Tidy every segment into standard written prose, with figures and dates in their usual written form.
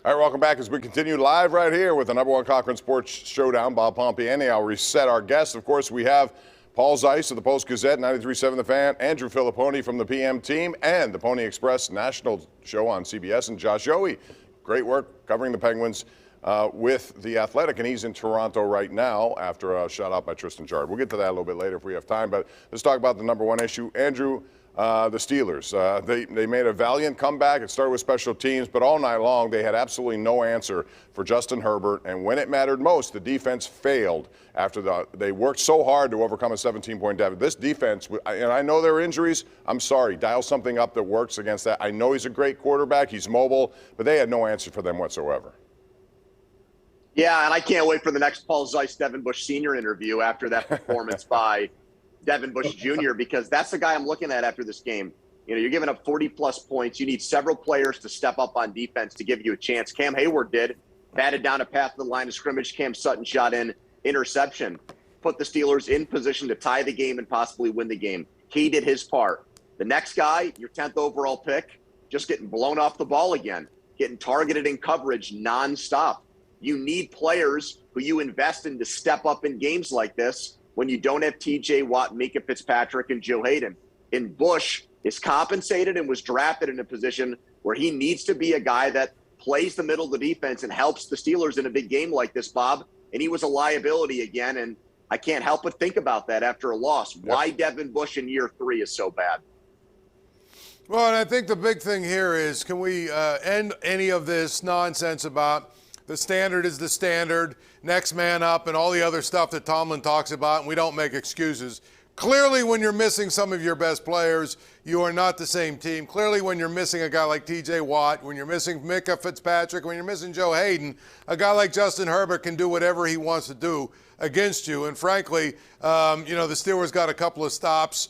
All right, welcome back as we continue live right here with the #1 Cochran Sports Showdown. Bob Pompeani. I'll reset our guests. Of course, we have Paul Zeise of the Post-Gazette, 93.7 The Fan, Andrew Fillipponi from the PM team, and the Pony Express national show on CBS, and Josh Yohe. Great work covering the Penguins with The Athletic, and he's in Toronto right now after a shutout by Tristan Jarry. We'll get to that a little bit later if we have time, but let's talk about the #1 issue. Andrew, the Steelers, they made a valiant comeback. It started with special teams, but all night long they had absolutely no answer for Justin Herbert. And when it mattered most, the defense failed after they worked so hard to overcome a 17-point deficit. This defense, and I know there are injuries. I'm sorry, dial something up that works against that. I know he's a great quarterback. He's mobile, but they had no answer for them whatsoever. Yeah, and I can't wait for the next Paul Zeise, Devin Bush Sr. interview after that performance by Devin Bush Jr., because that's the guy I'm looking at after this game. You know, you're giving up 40-plus points. You need several players to step up on defense to give you a chance. Cam Hayward did. Batted down a path to the line of scrimmage. Cam Sutton shot in. Interception. Put the Steelers in position to tie the game and possibly win the game. He did his part. The next guy, your 10th overall pick, just getting blown off the ball again. Getting targeted in coverage nonstop. You need players who you invest in to step up in games like this when you don't have T.J. Watt, Mika Fitzpatrick, and Joe Hayden. And Bush is compensated and was drafted in a position where he needs to be a guy that plays the middle of the defense and helps the Steelers in a big game like this, Bob. And he was a liability again, and I can't help but think about that after a loss. Yep. Why Devin Bush in year 3 is so bad. Well, and I think the big thing here is, can we end any of this nonsense about the standard is the standard, next man up, and all the other stuff that Tomlin talks about, and we don't make excuses. Clearly, when you're missing some of your best players, you are not the same team. Clearly, when you're missing a guy like T.J. Watt, when you're missing Mika Fitzpatrick, when you're missing Joe Hayden, a guy like Justin Herbert can do whatever he wants to do against you. And frankly, the Steelers got a couple of stops.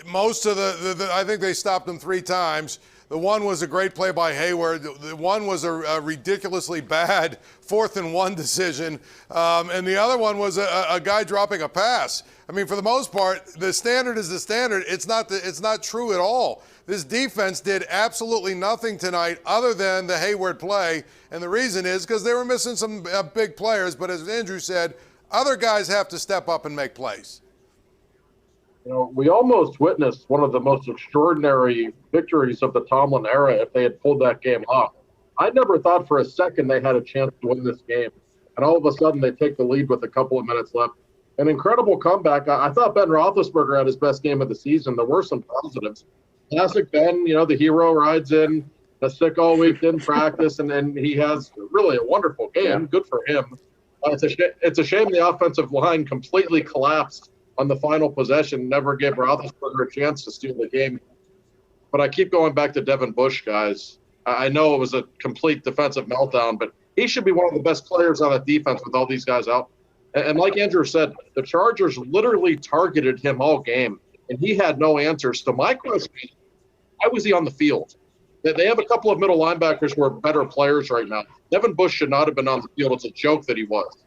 Most of I think they stopped them 3 times. The one was a great play by Hayward. The one was a ridiculously bad 4th and 1 decision. And the other one was a guy dropping a pass. I mean, for the most part, the standard is the standard. It's not true at all. This defense did absolutely nothing tonight other than the Hayward play. And the reason is because they were missing some big players. But as Andrew said, other guys have to step up and make plays. You know, we almost witnessed one of the most extraordinary victories of the Tomlin era if they had pulled that game off. I never thought for a second they had a chance to win this game. And all of a sudden they take the lead with a couple of minutes left. An incredible comeback. I thought Ben Roethlisberger had his best game of the season. There were some positives. Classic Ben, the hero rides in, sick all week, didn't practice, and then he has really a wonderful game. Yeah. Good for him. It's a shame the offensive line completely collapsed on the final possession, never gave Roethlisberger a chance to steal the game. But I keep going back to Devin Bush, guys. I know it was a complete defensive meltdown, but he should be one of the best players on that defense with all these guys out. And like Andrew said, the Chargers literally targeted him all game, and he had no answers. So my question is, why was he on the field? They have a couple of middle linebackers who are better players right now. Devin Bush should not have been on the field. It's a joke that he was.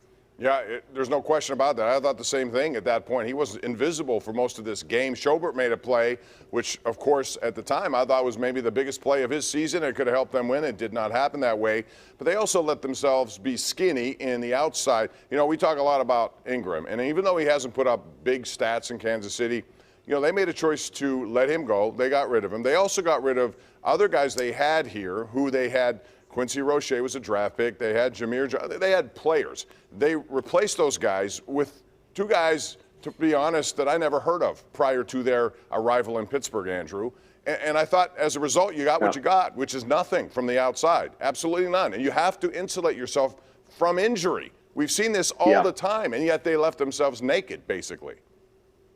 Yeah, there's no question about that. I thought the same thing at that point. He was invisible for most of this game. Schobert made a play, which, of course, at the time I thought was maybe the biggest play of his season. It could have helped them win. It did not happen that way. But they also let themselves be skinny in the outside. We talk a lot about Ingram, and even though he hasn't put up big stats in Kansas City, they made a choice to let him go. They got rid of him. They also got rid of other guys they had here who they had. Quincy Roche was a draft pick. They had they had players. They replaced those guys with 2 guys, to be honest, that I never heard of prior to their arrival in Pittsburgh, Andrew. And I thought as a result, you got what you got, which is nothing from the outside. Absolutely none. And you have to insulate yourself from injury. We've seen this all the time, and yet they left themselves naked, basically.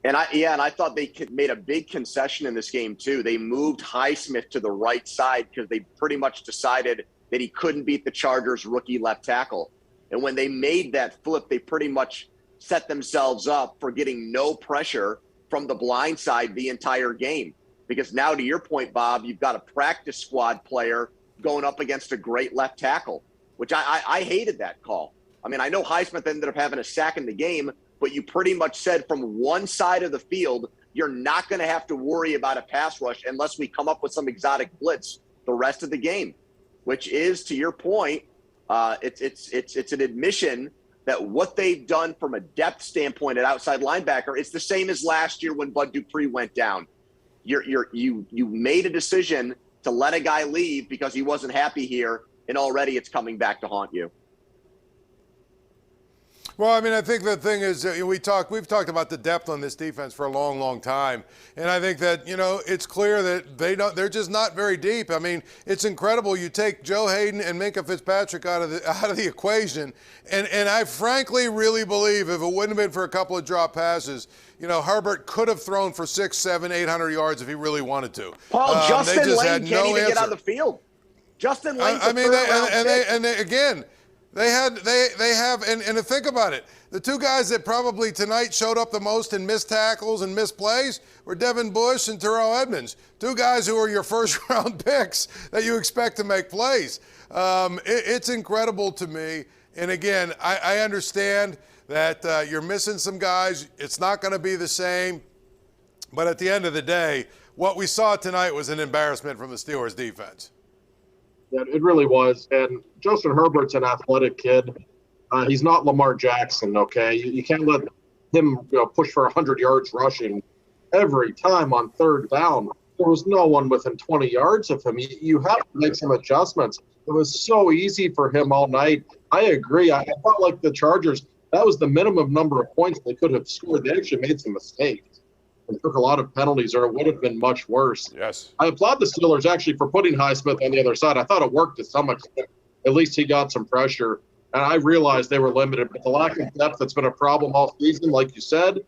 And I thought they made a big concession in this game, too. They moved Highsmith to the right side because they pretty much decided that he couldn't beat the Chargers' rookie left tackle. And when they made that flip, they pretty much set themselves up for getting no pressure from the blind side the entire game. Because now, to your point, Bob, you've got a practice squad player going up against a great left tackle, which I hated that call. I mean, I know Highsmith ended up having a sack in the game, but you pretty much said from one side of the field, you're not going to have to worry about a pass rush unless we come up with some exotic blitz the rest of the game, which is, to your point, It's an admission that what they've done from a depth standpoint at outside linebacker, it's the same as last year when Bud Dupree went down. You made a decision to let a guy leave because he wasn't happy here, and already it's coming back to haunt you. Well, I mean, I think the thing is, we've talked about the depth on this defense for a long, long time, and I think that it's clear that they're just not very deep. I mean, it's incredible. You take Joe Hayden and Minkah Fitzpatrick out of the equation, and I frankly really believe if it wouldn't have been for a couple of drop passes, Herbert could have thrown for 600, 700, 800 yards if he really wanted to. Paul, Justin Lane can't even get on the field. Justin Lane. I mean, They have, and think about it. The two guys that probably tonight showed up the most in missed tackles and missed plays were Devin Bush and Terrell Edmonds. Two guys who are your first-round picks that you expect to make plays. It's incredible to me. And again, I understand that you're missing some guys. It's not going to be the same. But at the end of the day, what we saw tonight was an embarrassment from the Steelers defense. Yeah, it really was. And Justin Herbert's an athletic kid. He's not Lamar Jackson, okay? You can't let him push for 100 yards rushing every time on third down. There was no one within 20 yards of him. You have to make some adjustments. It was so easy for him all night. I agree. I felt like the Chargers, that was the minimum number of points they could have scored. They actually made some mistakes and took a lot of penalties, or it would have been much worse. Yes. I applaud the Steelers actually for putting Highsmith on the other side. I thought it worked to some extent. At least he got some pressure. And I realized they were limited, but the lack of depth that's been a problem all season, like you said.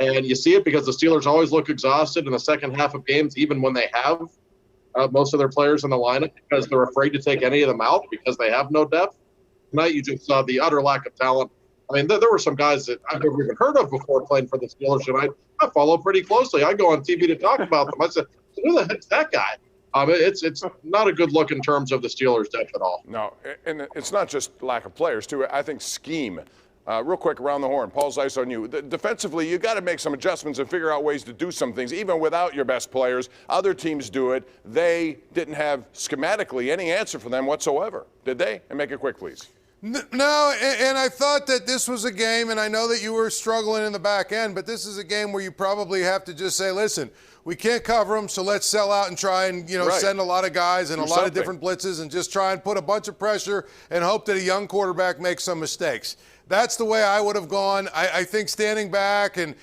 And you see it because the Steelers always look exhausted in the second half of games, even when they have most of their players in the lineup, because they're afraid to take any of them out because they have no depth. Tonight you just saw the utter lack of talent. I mean, there were some guys that I've never even heard of before playing for the Steelers tonight. I follow pretty closely. I go on TV to talk about them. I said, who the heck's that guy? It's not a good look in terms of the Steelers' depth at all. No, and it's not just lack of players, too. I think scheme. Real quick, around the horn. Paul Zeise on you. Defensively, you got to make some adjustments and figure out ways to do some things, even without your best players. Other teams do it. They didn't have schematically any answer for them whatsoever, did they? And make it quick, please. No, and I thought that this was a game, and I know that you were struggling in the back end, but this is a game where you probably have to just say, listen, we can't cover them, so let's sell out and try and, send a lot of guys and a lot of different blitzes and just try and put a bunch of pressure and hope that a young quarterback makes some mistakes. That's the way I would have gone. I think standing back and,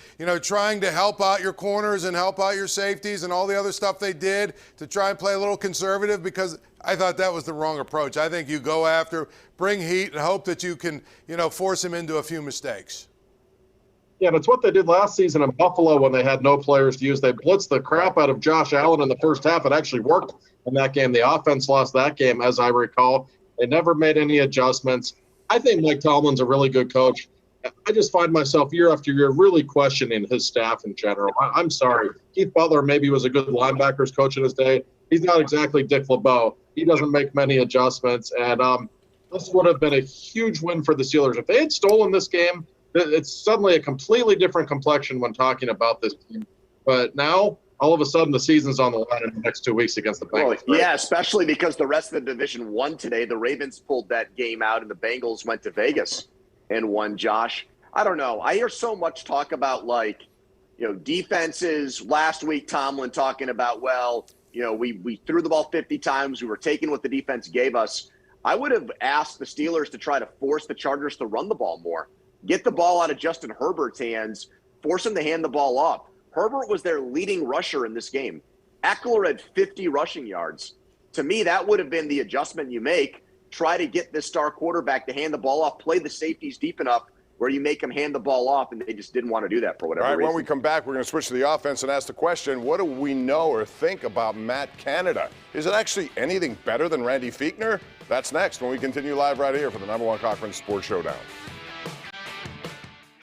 trying to help out your corners and help out your safeties and all the other stuff they did to try and play a little conservative, because I thought that was the wrong approach. I think you go after, bring heat, and hope that you can, force him into a few mistakes. Yeah, and it's what they did last season in Buffalo when they had no players to use. They blitzed the crap out of Josh Allen in the first half. It actually worked in that game. The offense lost that game, as I recall. They never made any adjustments. I think Mike Tomlin's a really good coach. I just find myself year after year really questioning his staff in general. I'm sorry. Keith Butler maybe was a good linebackers coach in his day. He's not exactly Dick LeBeau. He doesn't make many adjustments. And this would have been a huge win for the Steelers. If they had stolen this game, it's suddenly a completely different complexion when talking about this team. But now, all of a sudden, the season's on the line in the next 2 weeks against the Bengals. Well, yeah, especially because the rest of the division won today. The Ravens pulled that game out, and the Bengals went to Vegas and won, Josh. I don't know. I hear so much talk about, defenses. Last week, Tomlin talking about, we threw the ball 50 times. We were taking what the defense gave us. I would have asked the Steelers to try to force the Chargers to run the ball more. Get the ball out of Justin Herbert's hands. Force him to hand the ball off. Herbert was their leading rusher in this game. Eckler had 50 rushing yards. To me, that would have been the adjustment you make. Try to get this star quarterback to hand the ball off. Play the safeties deep enough where you make them hand the ball off, and they just didn't want to do that for whatever reason. When we come back, we're going to switch to the offense and ask the question, what do we know or think about Matt Canada? Is it actually anything better than Randy Fichtner? That's next when we continue live right here for the #1 Cochran Sports Showdown.